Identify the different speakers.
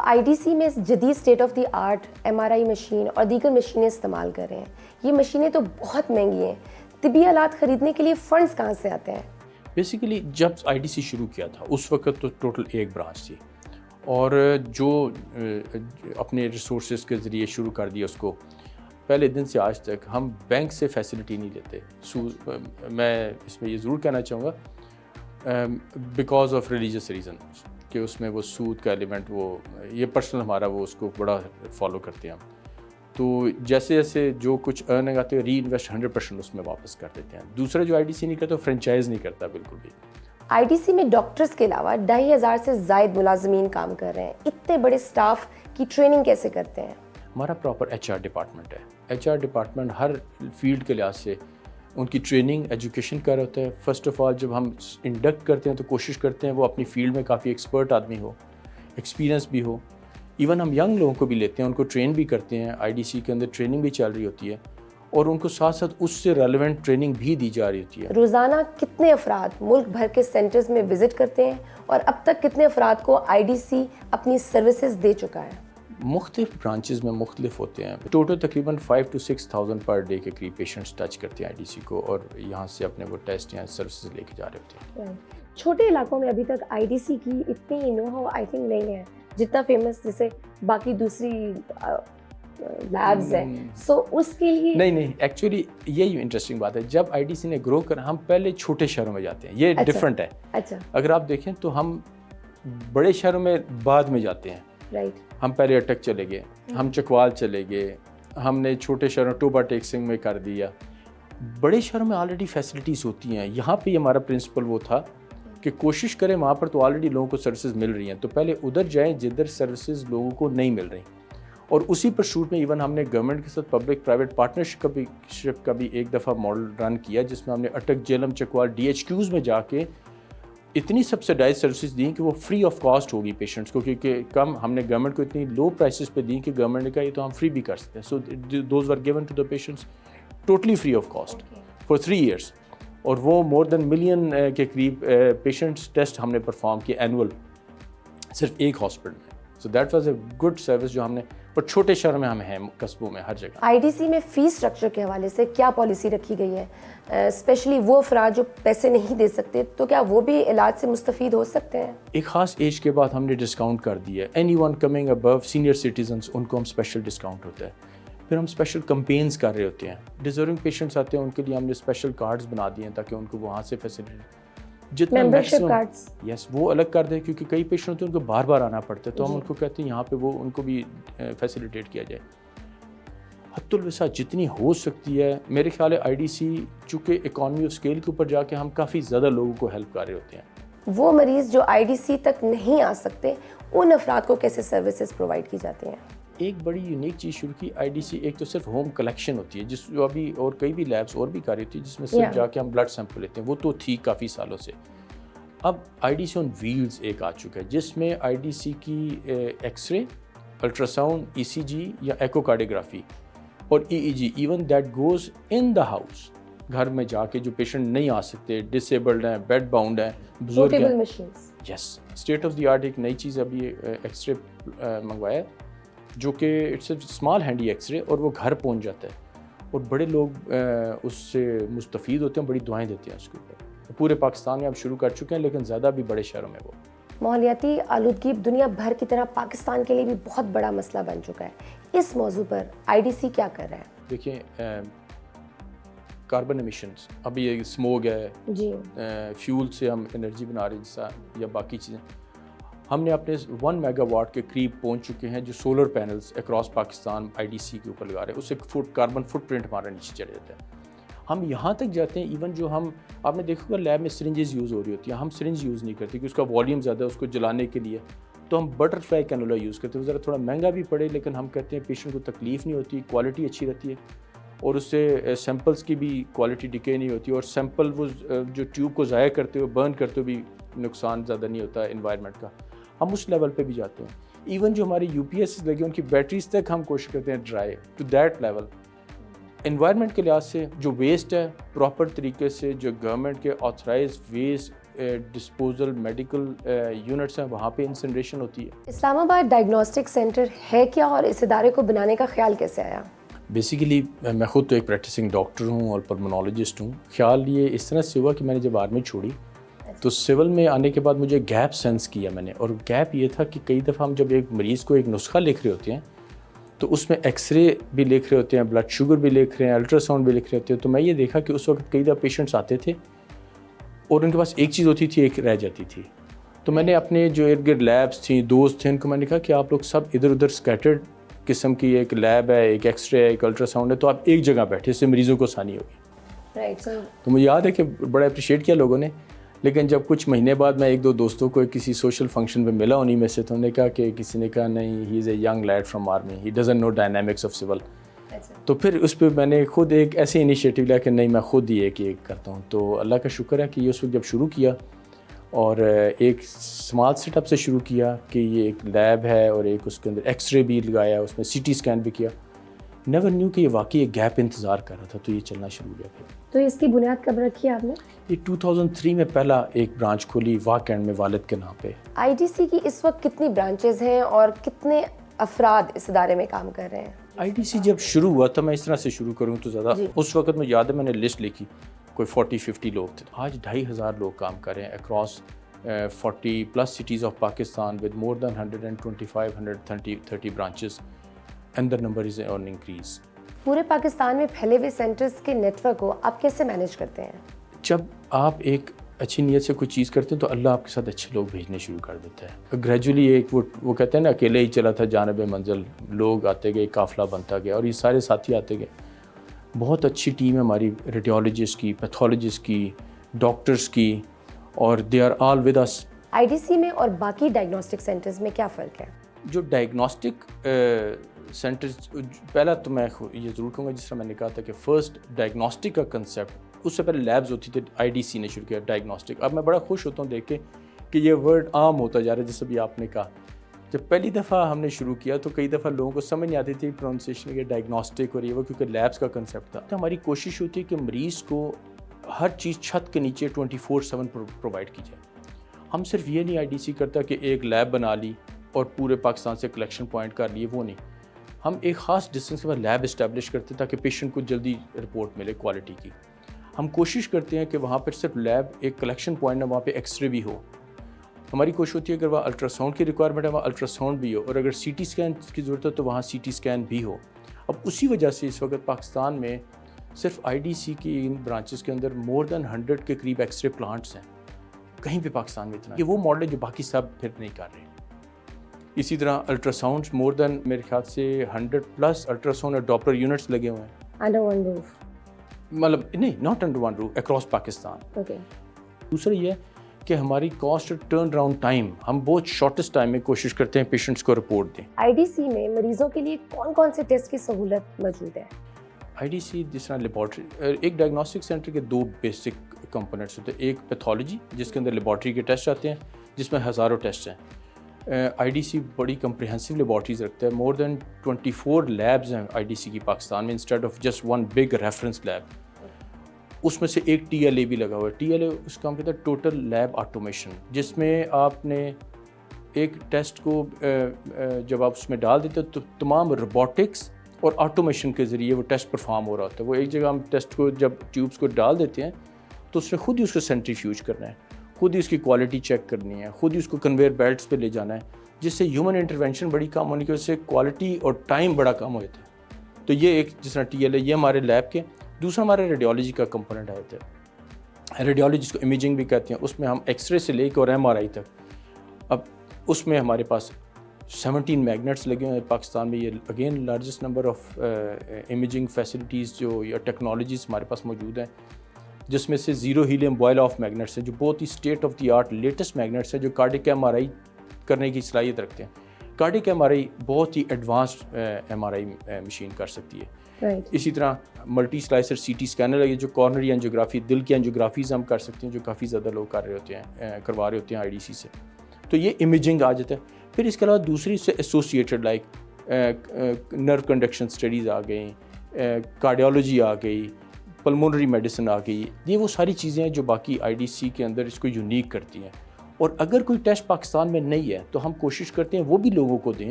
Speaker 1: آئی D C میں جدید state of the art MRI machine اور دیگر مشینیں استعمال کر رہے ہیں. یہ مشینیں تو بہت مہنگی ہیں. طبی آلات خریدنے کے لیے فنڈز کہاں سے آتے ہیں؟
Speaker 2: بیسیکلی جب IDC شروع کیا تھا اس وقت تو ٹوٹل ایک برانچ تھی اور جو اپنے ریسورسز کے ذریعے شروع کر دیا اس کو. پہلے دن سے آج تک ہم بینک سے فیسلٹی نہیں لیتے. میں اس میں یہ ضرور کہنا چاہوں گا بیکاز آف ریلیجیس ریزن کہ اس میں وہ سود کا ایلیمنٹ وہ یہ پرسنل ہمارا وہ اس کو بڑا فالو کرتے ہیں ہم. تو جیسے جیسے جو کچھ ارننگ آتے ہیں ری انویسٹ 100% اس میں واپس کر دیتے ہیں. دوسرا جو IDC نہیں کرتا فرینچائز نہیں کرتا بالکل بھی.
Speaker 1: IDC میں ڈاکٹرز کے علاوہ 2500 سے زائد ملازمین کام کر رہے ہیں. اتنے بڑے سٹاف کی ٹریننگ کیسے کرتے ہیں؟
Speaker 2: ہمارا پراپر HR ڈپارٹمنٹ ہے. HR ڈپارٹمنٹ ہر فیلڈ کے لحاظ سے ان کی ٹریننگ ایجوکیشن کر رہا ہوتا ہے. فرسٹ آف آل جب ہم انڈکٹ کرتے ہیں تو کوشش کرتے ہیں وہ اپنی فیلڈ میں کافی ایکسپرٹ آدمی ہو, ایکسپیرینس بھی ہو. ایون ہم ینگ لوگوں کو بھی لیتے ہیں, ان کو ٹرین بھی کرتے ہیں. IDC کے اندر ٹریننگ بھی چل رہی ہوتی ہے اور ان کو ساتھ ساتھ اس سے ریلیونٹ ٹریننگ بھی دی جا رہی ہوتی ہے.
Speaker 1: روزانہ کتنے افراد ملک بھر کے سینٹرز میں وزٹ کرتے ہیں اور اب تک کتنے افراد کو IDC اپنی سروسز دے چکا ہے؟
Speaker 2: مختلف برانچز میں مختلف ہوتے ہیں. ٹوٹل تقریباً 5,000 to 6,000 پر ڈے کے قریب پیشنٹس ٹچ کرتے ہیں IDC کو اور یہاں سے اپنے وہ ٹیسٹ یا سروسز لے کے جا رہے ہوتے ہیں.
Speaker 1: چھوٹے علاقوں میں ابھی تک IDC کی اتنی نو ہاؤ آئی تھنک نہیں ہے جتنا فیمس جیسے باقی دوسری لیبز ہیں. سو اس کے لیے
Speaker 2: نہیں ایکچولی یہی انٹرسٹنگ بات ہے. جب IDC نے گرو کر ہم پہلے چھوٹے شہروں میں جاتے ہیں, یہ ڈفرینٹ ہے.
Speaker 1: اچھا
Speaker 2: اگر آپ دیکھیں تو ہم بڑے شہروں میں بعد میں جاتے ہیں.
Speaker 1: رائٹ.
Speaker 2: ہم پہلے اٹک چلے گئے, ہم چکوال چلے گئے, ہم نے چھوٹے شہروں ٹوبا ٹیکسنگ میں کر دیا. بڑے شہروں میں آلریڈی فیسلٹیز ہوتی ہیں. یہاں پہ ہمارا پرنسپل وہ تھا کہ کوشش کریں وہاں پر تو آلریڈی لوگوں کو سروسز مل رہی ہیں تو پہلے ادھر جائیں جدھر سروسز لوگوں کو نہیں مل رہی. اور اسی پرسوٹ میں ایون ہم نے گورنمنٹ کے ساتھ پبلک پرائیویٹ پارٹنرشپ کا بھی ایک دفعہ ماڈل رن کیا جس میں ہم نے اٹک, جیلم, چکوال DHQs میں جا کے اتنی سبسڈائز سروسز دیں کہ وہ فری آف کاسٹ ہوگی پیشنٹس کو, کیونکہ کم ہم نے گورنمنٹ کو اتنی لو پرائسز پہ دیں کہ گورنمنٹ نے کہا یہ تو ہم فری بھی کر سکتے ہیں. So those were given to the patients totally free of cost for 3 years. اور وہ مور دین ملین کے قریب پیشنٹس ٹیسٹ ہم نے پرفارم کیے اینول صرف ایک ہاسپٹل میں. So that was a good service جو ہم نے, اور چھوٹے شہروں میں ہم ہیں, قصبوں میں, ہر جگہ.
Speaker 1: IDC میں فیس اسٹرکچر کے حوالے سے کیا پالیسی رکھی گئی ہے؟ اسپیشلی وہ افراد جو پیسے نہیں دے سکتے تو کیا وہ بھی علاج سے مستفید ہو سکتے ہیں؟
Speaker 2: ایک خاص ایج کے بعد ہم نے ڈسکاؤنٹ کر دیا ہے. اینی ون کمنگ ابو سینئر سٹیزنس ان کو ہم اسپیشل ڈسکاؤنٹ ہوتا ہے. پھر ہم اسپیشل کمپینز کر رہے ہوتے ہیں. ڈیزرونگ پیشنٹس آتے ہیں ان کے لیے ہم نے اسپیشل کارڈز بنا دیے ہیں تاکہ ان کو وہاں سے فیسلٹی جتنا
Speaker 1: ممبرشپ کارڈز
Speaker 2: یس وہ الگ کر دیں, کیونکہ کئی پیشنٹ ہوتے ہیں ان کو بار بار آنا پڑتا ہے تو ہم ان کو کہتے ہیں یہاں پہ وہ ان کو بھی فیسیلیٹیٹ کیا جائے. حد الوسع جتنی ہو سکتی ہے. میرے خیال ہے IDC چونکہ اکانومی آف اسکیل کے اوپر جا کے ہم کافی زیادہ لوگوں کو ہیلپ کر رہے ہوتے ہیں.
Speaker 1: وہ مریض جو IDC تک نہیں آ سکتے ان افراد کو کیسے سروسز پرووائڈ کی جاتی ہیں؟
Speaker 2: ایک بڑی یونیک چیز شروع کی IDC. ایک تو صرف ہوم کلیکشن ہوتی ہے جس جو ابھی اور کئی بھی لیبس اور بھی کر رہی ہوتی ہے جس میں صرف جا کے ہم بلڈ سیمپل لیتے ہیں. وہ تو تھی کافی سالوں سے. اب IDC آن ویلز ایک آ چکا ہے جس میں IDC کی X ray, ultra sound, ECG یا ایکوکارڈیوگرافی اور EEG even that goes in the house. گھر میں جا کے جو پیشنٹ نہیں آ سکتے, ڈسیبلڈ ہیں, بیڈ باؤنڈ ہیں, بزرگ ہیں. یس اسٹیٹ آف دی آرٹ ایک نئی چیز ابھی ایکس رے منگوایا ہے جو کہ it's a small handy x ray اور وہ گھر پہنچ جاتا ہے اور بڑے لوگ اس سے مستفید ہوتے ہیں, بڑی دعائیں دیتے ہیں اس کے اوپر. پورے پاکستان میں اب شروع کر چکے ہیں لیکن زیادہ بھی بڑے شہروں میں. وہ
Speaker 1: ماحولیاتی آلودگی دنیا بھر کی طرح پاکستان کے لیے بھی بہت بڑا مسئلہ بن چکا ہے. اس موضوع پر IDC کیا کر رہا ہے؟
Speaker 2: دیکھیں کاربن ایمیشنز, ابھی یہ اسموگ ہے
Speaker 1: جی,
Speaker 2: فیول سے ہم انرجی بنا رہے ہیں جیسا یا باقی چیزیں. ہم نے اپنے 1 میگا واٹ کے قریب پہنچ چکے ہیں جو solar panels across Pakistan IDC کے اوپر لگا رہے ہیں. اس سے کاربن فٹ پرنٹ ہمارا نیچے چلے جاتا ہے. ہم یہاں تک جاتے ہیں ایون جو ہم آپ نے دیکھا ہوگا لیب میں سرنجز یوز ہو رہی ہوتی ہیں, ہم سرنج یوز نہیں کرتے کیونکہ اس کا والیوم زیادہ ہے اس کو جلانے کے لیے, تو ہم بٹر فلائی کینولا یوز کرتے ہیں. وہ ذرا تھوڑا مہنگا بھی پڑے لیکن ہم کہتے ہیں پیشنٹ کو تکلیف نہیں ہوتی, کوالٹی اچھی رہتی ہے اور اس سے سیمپلز کی بھی کوالٹی ڈکے نہیں ہوتی اور سیمپل وہ جو ٹیوب کو ضائع کرتے ہوئے برن کرتے ہوئے بھی نقصان زیادہ نہیں ہوتا انوائرمنٹ کا. ہم اس لیول پہ بھی جاتے ہیں. ایون جو ہماری UPS لگے ان کی بیٹریز تک ہم کوشش کرتے ہیں try to that level. Environment کے لحاظ سے جو ویسٹ ہے پراپر طریقے سے جو گورنمنٹ کے authorized waste disposal medical units ہیں وہاں پہ انسنریشن ہوتی ہے.
Speaker 1: اسلام آباد ڈائگنوسٹک سینٹر ہے کیا اور اس ادارے کو بنانے کا خیال کیسے آیا؟
Speaker 2: بیسیکلی میں خود تو ایک پریکٹسنگ ڈاکٹر ہوں اور پلمونالوجسٹ ہوں. خیال یہ اس طرح سے ہوا کہ میں نے جب آرمی چھوڑی تو سول میں آنے کے بعد مجھے گیپ سینس کیا میں نے, اور گیپ یہ تھا کہ کئی دفعہ ہم جب ایک مریض کو ایک نسخہ لکھ رہے ہوتے ہیں تو اس میں ایکس رے بھی لکھ رہے ہوتے ہیں, بلڈ شوگر بھی لکھ رہے ہیں, الٹرا ساؤنڈ بھی لکھ رہے ہوتے ہیں. تو میں یہ دیکھا کہ اس وقت کئی دفعہ پیشنٹس آتے تھے اور ان کے پاس ایک چیز ہوتی تھی, ایک رہ جاتی تھی. تو میں نے اپنے جو ارد گرد لیبس تھیں, دوست تھے, ان کو میں نے کہا کہ آپ لوگ سب ادھر ادھر اسکیٹرڈ قسم کی ایک لیب ہے, ایک ایکس رے ہے, ایک الٹرا ساؤنڈ ہے, تو آپ ایک جگہ بیٹھے, اس سے مریضوں کو آسانی ہوگی. تو مجھے یاد ہے کہ بڑا اپریشیٹ کیا لوگوں نے. لیکن جب کچھ مہینے بعد میں ایک دو دوستوں کو کسی سوشل فنکشن پہ ملا انہیں میں سے, تو انہوں نے کہا کہ کسی نے کہا نہیں, he is a young lad from army, he doesn't know dynamics of civil. تو پھر اس پہ میں نے خود ایک ایسے انیشیٹو لیا کہ نہیں میں خود ہی ایک کرتا ہوں. تو اللہ کا شکر ہے کہ یہ اس وقت جب شروع کیا اور ایک اسمال سیٹ اپ سے شروع کیا کہ یہ ایک لیب ہے اور ایک اس کے اندر ایکس رے بھی لگایا, اس میں سی ٹی اسکین بھی کیا. نیور نیو کہ یہ واقعی ایک گیپ انتظار کر رہا تھا, تو یہ چلنا شروع ہو گیا. پھر
Speaker 1: تو اس کی بنیاد کب رکھی آپ نے؟
Speaker 2: یہ 2003 میں پہلا ایک برانچ کھولی واک اینڈ میں والد کے نام پہ.
Speaker 1: آئی ڈی سی کی اس وقت کتنی برانچز ہیں اور کتنے افراد اس ادارے میں کام کر رہے ہیں؟
Speaker 2: آئی ڈی سی جب شروع ہوا تھا, میں اس طرح سے شروع کروں تو زیادہ اس وقت مجھے یاد ہے میں نے لسٹ لکھی, کوئی 40-50 لوگ تھے. آج 2,500 لوگ کام کر رہے ہیں across 40+ cities of Pakistan with more than 125-130 branches, and the number is on increase.
Speaker 1: پورے پاکستان میں پھیلے ہوئے سینٹرز کے نیٹ ورک کو آپ کیسے مینیج کرتے ہیں؟
Speaker 2: جب آپ ایک اچھی نیت سے کوئی چیز کرتے ہیں تو اللہ آپ کے ساتھ اچھے لوگ بھیجنے شروع کر دیتا ہے. گریجولی ایک وہ کہتے ہیں نا اکیلے ہی چلا تھا جانب منزل, لوگ آتے گئے, قافلہ بنتا گیا, اور یہ سارے ساتھی آتے گئے. بہت اچھی ٹیم ہے ہماری ریڈیولوجسٹ کی, پیتھولوجسٹ کی, ڈاکٹرز کی, اور they are all with us.
Speaker 1: I D C میں اور باقی ڈائگنوسٹک سینٹرز میں کیا فرق ہے؟
Speaker 2: جو ڈائگنوسٹک سینٹرز, پہلا تو میں یہ ضرور کہوں گا جس طرح میں نے کہا تھا کہ فرسٹ ڈائگنوسٹک کا کنسیپٹ, اس سے پہلے لیبز ہوتی تھی, آئی ڈی سی نے شروع کیا ڈائگنوسٹک. اب میں بڑا خوش ہوتا ہوں دیکھ کے کہ یہ ورڈ عام ہوتا جا رہا ہے. جیسے بھی آپ نے کہا جب پہلی دفعہ ہم نے شروع کیا تو کئی دفعہ لوگوں کو سمجھ نہیں آتی تھی پروننسیشن کے ڈائگنوسٹک اور یہ وہ, کیونکہ لیبس کا کنسیپٹ تھا. تو ہماری کوشش ہوتی ہے کہ مریض کو ہر چیز چھت کے نیچے 24/7 پرووائڈ کی جائے. ہم صرف یہ نہیں آئی ڈی سی کرتا کہ ایک لیب بنا لی اور پورے پاکستان سے کلیکشن پوائنٹ کر لیے, وہ نہیں. ہم ایک خاص ڈسٹینس کے بعد لیب اسٹیبلش کرتے ہیں تاکہ پیشنٹ کو جلدی رپورٹ ملے کوالٹی کی. ہم کوشش کرتے ہیں کہ وہاں پر صرف لیب ایک کلیکشن پوائنٹ ہے, وہاں پہ ایکس رے بھی ہو. ہماری کوشش ہوتی ہے اگر وہاں الٹرا ساؤنڈ کی ریکوائرمنٹ ہے وہاں الٹرا ساؤنڈ بھی ہو, اور اگر سی ٹی اسکین کی ضرورت ہے تو وہاں سی ٹی اسکین بھی ہو. اب اسی وجہ سے اس وقت پاکستان میں صرف آئی ڈی سی کی ان برانچز کے اندر more than 100 کے قریب ایکس رے پلانٹس ہیں. کہیں بھی پاکستان میں اتنا, یہ وہ ماڈل ہے جو باقی سب پھر نہیں کر رہے. اسی طرح الٹرا ساؤنڈ مور دین میرے خیال سے 100+ الٹرا ساؤنڈ اور ڈاپلر یونٹس لگے ہوئے ہیں.
Speaker 1: انڈر ون روف,
Speaker 2: مطلب نہیں, not under one roof, across Pakistan.
Speaker 1: Okay.
Speaker 2: دوسرا یہ کہ ہماری کاسٹ ٹرن اراؤنڈ ٹائم, ہم بہت شارٹیسٹ ٹائم میں کوشش کرتے ہیں پیشنٹس کو رپورٹ دیں.
Speaker 1: آئی ڈی سی میں مریضوں کے لیے کون کون سے ٹیسٹ کی سہولت موجود ہے؟
Speaker 2: آئی ڈی سی جس طرح لیبارٹری, ایک ڈائگنوسٹک سینٹر کے 2 بیسک کمپوننٹس ہوتے ہیں. ایک پیتھولوجی جس کے اندر لیبارٹری کے ٹیسٹ آتے ہیں جس میں ہزاروں ٹیسٹ ہیں. آئی ڈی سی بڑی کمپریہنسو لیبارٹریز رکھتا ہے, more than 24 لیبز ہیں آئی ڈی سی کی پاکستان میں, instead of just one big reference lab. اس میں سے ایک ٹی ایل اے بھی لگا ہوا ہے. ٹی ایل اے اس کا ہم کہتے ہیں ٹوٹل لیب آٹومیشن, جس میں آپ نے ایک ٹیسٹ کو جب آپ اس میں ڈال دیتے تو تمام روبوٹکس اور آٹومیشن کے ذریعے وہ ٹیسٹ پرفارم ہو رہا ہوتا ہے. وہ ایک جگہ ہم ٹیسٹ کو جب ٹیوبس کو ڈال دیتے ہیں تو اس نے خود ہی اس کو سینٹریفیوج کرنا ہے, خود ہی اس کی کوالٹی چیک کرنی ہے, خود ہی اس کو کنویئر بیلٹس پہ لے جانا ہے, جس سے ہیومن انٹرونشن بڑی کم ہونے کی وجہ سے کوالٹی اور ٹائم بڑا کم ہوتا ہے. تو یہ ایک جس طرح ٹی ایل ہے یہ ہمارے لیب کے. دوسرا ہمارا ریڈیولوجی کا کمپوننٹ آتا ہے. ریڈیولوجی جس کو امیجنگ بھی کہتے ہیں, اس میں ہم ایکس رے سے لے کے اور ایم آر آئی تک. اب اس میں ہمارے پاس 17 میگنیٹس لگے ہوئے ہیں پاکستان میں. یہ again largest number of imaging facilities جو یا ٹیکنالوجیز ہمارے پاس موجود ہیں, جس میں سے zero helium boil off magnets ہیں جو بہت ہی state of the art latest magnets ہیں جو کارڈک ایم آر آئی کرنے کی صلاحیت رکھتے ہیں. کارڈک ایم آر آئی بہت ہی advanced M R I machine کر سکتی ہے. اسی طرح ملٹی سلائسر سی ٹی اسکینر لگے جو کارنری اینجیوگرافی, دل کی اینجیوگرافیز ہم کر سکتے ہیں جو کافی زیادہ لوگ کر رہے ہوتے ہیں, کروا رہے ہوتے ہیں آئی ڈی سی سے. تو یہ امیجنگ آ جاتا ہے. پھر اس کے علاوہ دوسری سے ایسوسیٹڈ لائک نرو کنڈکشن اسٹڈیز آ گئیں, کارڈیالوجی آ گئی، پلمونری میڈیسن آ گئی. یہ وہ ساری چیزیں ہیں جو باقی آئی ڈی سی کے اندر اس کو یونیک کرتی ہیں. اور اگر کوئی ٹیسٹ پاکستان میں نہیں ہے تو ہم کوشش کرتے ہیں وہ بھی لوگوں کو دیں